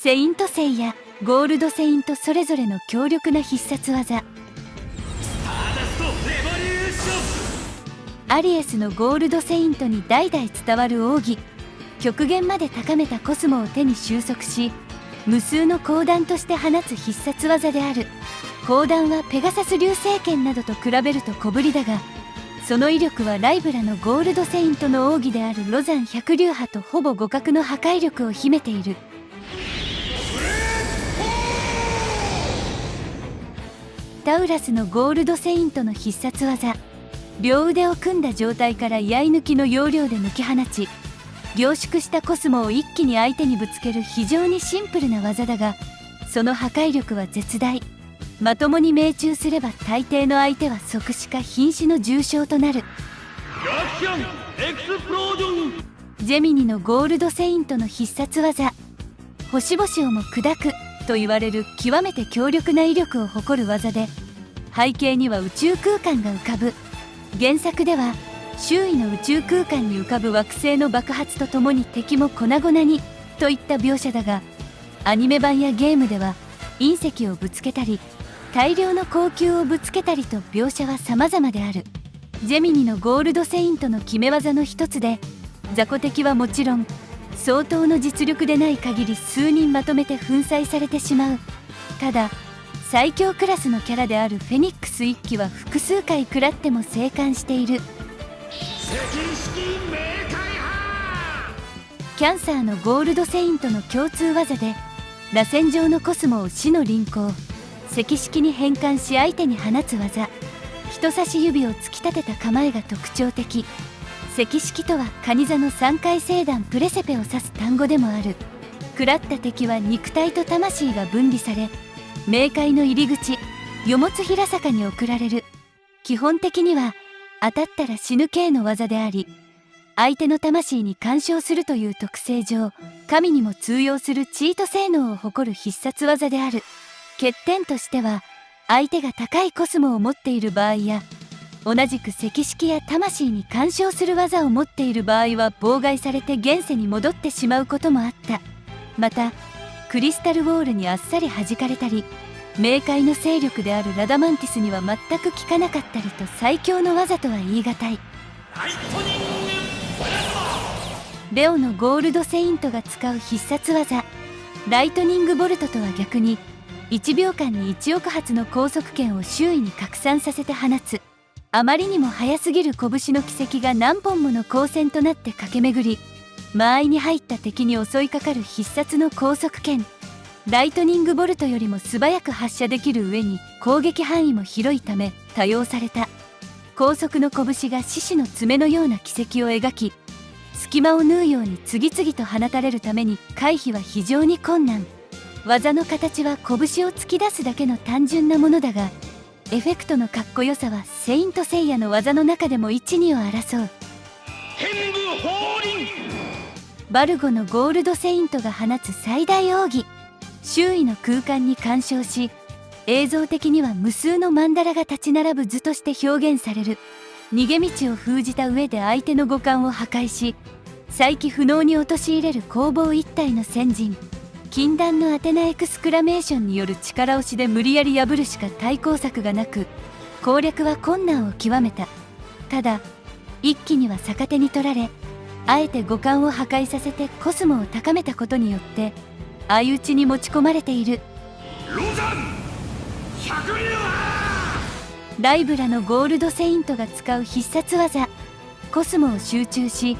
セイントセイヤ、ゴールドセイントそれぞれの強力な必殺技。アリエスのゴールドセイントに代々伝わる奥義、極限まで高めたコスモを手に収束し、無数の光弾として放つ必殺技である。光弾はペガサス流星剣などと比べると小ぶりだが、その威力はライブラのゴールドセイントの奥義であるロザン百流派とほぼ互角の破壊力を秘めている。タウラスのゴールドセイントの必殺技、両腕を組んだ状態から居合抜きの要領で抜き放ち、凝縮したコスモを一気に相手にぶつける非常にシンプルな技だが、その破壊力は絶大。まともに命中すれば大抵の相手は即死か瀕死の重傷となる。ジェミニのゴールドセイントの必殺技、星々をも砕くと言われる極めて強力な威力を誇る技で、背景には宇宙空間が浮かぶ。原作では周囲の宇宙空間に浮かぶ惑星の爆発とともに敵も粉々にといった描写だが、アニメ版やゲームでは隕石をぶつけたり大量の光球をぶつけたりと描写は様々である。ジェミニのゴールドセイントの決め技の一つで、雑魚敵はもちろん相当の実力でない限り数人まとめて粉砕されてしまう。ただ最強クラスのキャラであるフェニックス1機は複数回食らっても生還している。キャンサーのゴールドセイントの共通技で、螺旋状のコスモを死の輪行赤色に変換し相手に放つ技。人差し指を突き立てた構えが特徴的。赤色とはカニ座の3回星団プレセペを指す単語でもある。食らった敵は肉体と魂が分離され、冥界の入り口与物平坂に送られる。基本的には当たったら死ぬ系の技であり、相手の魂に干渉するという特性上神にも通用するチート性能を誇る必殺技である。欠点としては、相手が高いコスモを持っている場合や、同じく赤色や魂に干渉する技を持っている場合は妨害されて現世に戻ってしまうこともあった。またクリスタルウォールにあっさり弾かれたり、冥界の勢力であるラダマンティスには全く効かなかったりと最強の技とは言い難い。レオのゴールドセイントが使う必殺技、ライトニングボルトとは逆に1秒間に1億発の高速圏を周囲に拡散させて放つ。あまりにも速すぎる拳の軌跡が何本もの光線となって駆け巡り、間合いに入った敵に襲いかかる必殺の高速圏。ライトニングボルトよりも素早く発射できる上に攻撃範囲も広いため多用された。高速の拳が獅子の爪のような軌跡を描き、隙間を縫うように次々と放たれるために回避は非常に困難。技の形は拳を突き出すだけの単純なものだが、エフェクトのかっこよさはセイントセイヤの技の中でも一二を争う。バルゴのゴールドセイントが放つ最大奥義、周囲の空間に干渉し、映像的には無数のマンダラが立ち並ぶ図として表現される。逃げ道を封じた上で相手の五感を破壊し、再起不能に陥れる攻防一体の先人。禁断のアテナエクスクラメーションによる力押しで無理やり破るしか対抗策がなく、攻略は困難を極めた。ただ一気には逆手に取られ、あえて五感を破壊させてコスモを高めたことによって相打ちに持ち込まれている。ロザン百竜ライブラのゴールドセイントが使う必殺技、コスモを集中し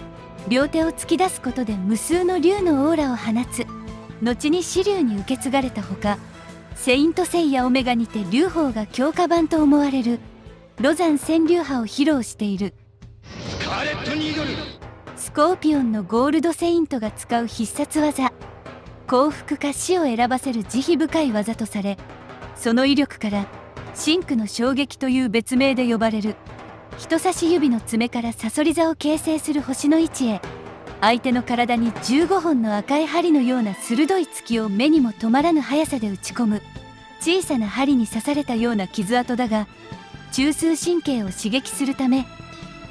両手を突き出すことで無数の竜のオーラを放つ。後に紫竜に受け継がれたほか、セイントセイヤオメガにて竜宝が強化版と思われるロザン千竜派を披露している。スカーレットニードルスコーピオンのゴールドセイントが使う必殺技、幸福か死を選ばせる慈悲深い技とされ、その威力から真紅の衝撃という別名で呼ばれる。人差し指の爪からサソリ座を形成する星の位置へ、相手の体に15本の赤い針のような鋭い突きを目にも止まらぬ速さで打ち込む。小さな針に刺されたような傷跡だが、中枢神経を刺激するため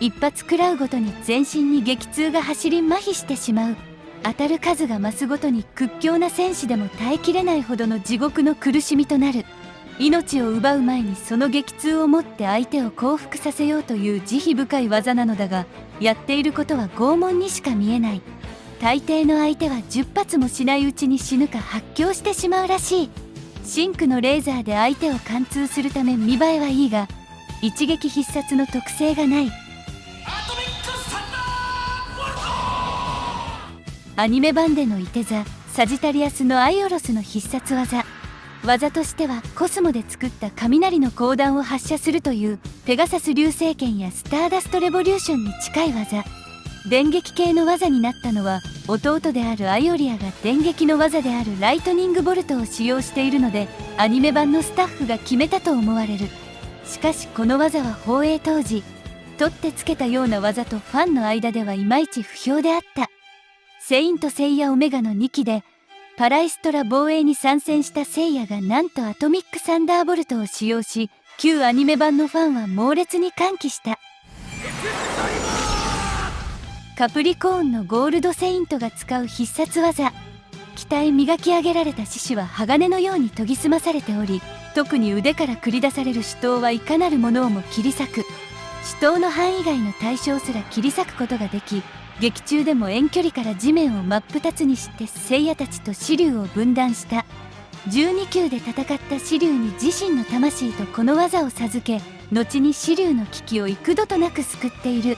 一発食らうごとに全身に激痛が走り麻痺してしまう。当たる数が増すごとに屈強な戦士でも耐えきれないほどの地獄の苦しみとなる。命を奪う前にその激痛をもって相手を降伏させようという慈悲深い技なのだが、やっていることは拷問にしか見えない。大抵の相手は10発もしないうちに死ぬか発狂してしまうらしい。真紅のレーザーで相手を貫通するため見栄えはいいが、一撃必殺の特性がない。アニメ版でのいて座サジタリアスのアイオロスの必殺技としてはコスモで作った雷の光弾を発射するというペガサス流星剣やスターダストレボリューションに近い技。電撃系の技になったのは弟であるアイオリアが電撃の技であるライトニングボルトを使用しているので、アニメ版のスタッフが決めたと思われる。しかしこの技は放映当時取ってつけたような技とファンの間ではいまいち不評であった。セイントセイヤオメガの2期でパライストラ防衛に参戦したセイヤがなんとアトミックサンダーボルトを使用し、旧アニメ版のファンは猛烈に歓喜した。カプリコーンのゴールドセイントが使う必殺技。鍛え磨き上げられた獅子は鋼のように研ぎ澄まされており、特に腕から繰り出される手刀はいかなるものをも切り裂く。手刀の範囲外の対象すら切り裂くことができ、劇中でも遠距離から地面を真っ二つにして聖夜たちと紫龍を分断した。12級で戦った紫龍に自身の魂とこの技を授け、後に紫龍の危機を幾度となく救っている。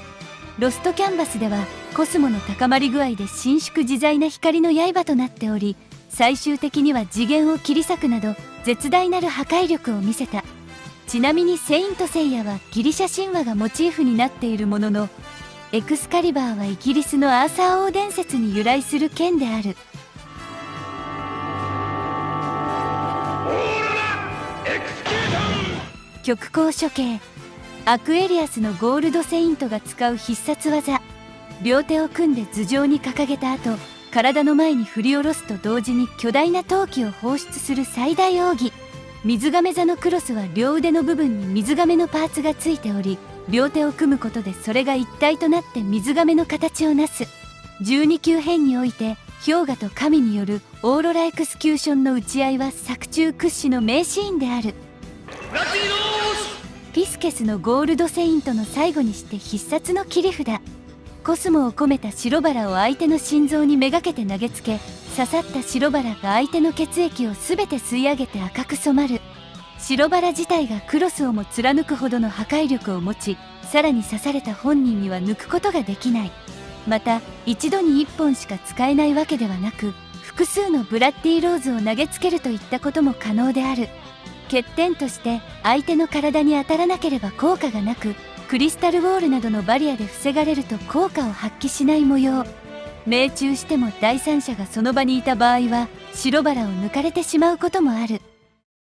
ロストキャンバスではコスモの高まり具合で伸縮自在な光の刃となっており、最終的には次元を切り裂くなど絶大なる破壊力を見せた。ちなみにセイントセイヤはギリシャ神話がモチーフになっているものの、エクスカリバーはイギリスのアーサー王伝説に由来する剣である。極高処刑アクエリアスのゴールドセイントが使う必殺技。両手を組んで頭上に掲げた後、体の前に振り下ろすと同時に巨大な陶器を放出する最大奥義。水亀座のクロスは両腕の部分に水亀のパーツがついており、両手を組むことでそれが一体となって水亀の形をなす。12級編において氷河と神によるオーロラエクスキューションの打ち合いは作中屈指の名シーンである。ピスケスのゴールドセイントの最後にして必殺の切り札。コスモを込めた白バラを相手の心臓にめがけて投げつけ、刺さった白バラが相手の血液を全て吸い上げて赤く染まる。白バラ自体がクロスをも貫くほどの破壊力を持ち、さらに刺された本人には抜くことができない。また一度に1本しか使えないわけではなく、複数のブラッディローズを投げつけるといったことも可能である。欠点として相手の体に当たらなければ効果がなく、クリスタルウォールなどのバリアで防がれると効果を発揮しない模様。命中しても第三者がその場にいた場合は白バラを抜かれてしまうこともある。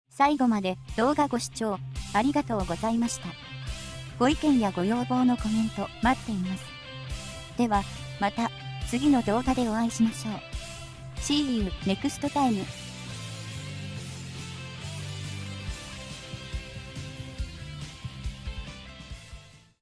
最後まで動画ご視聴ありがとうございました。ご意見やご要望のコメント待っています。ではまた次の動画でお会いしましょう。See you next time.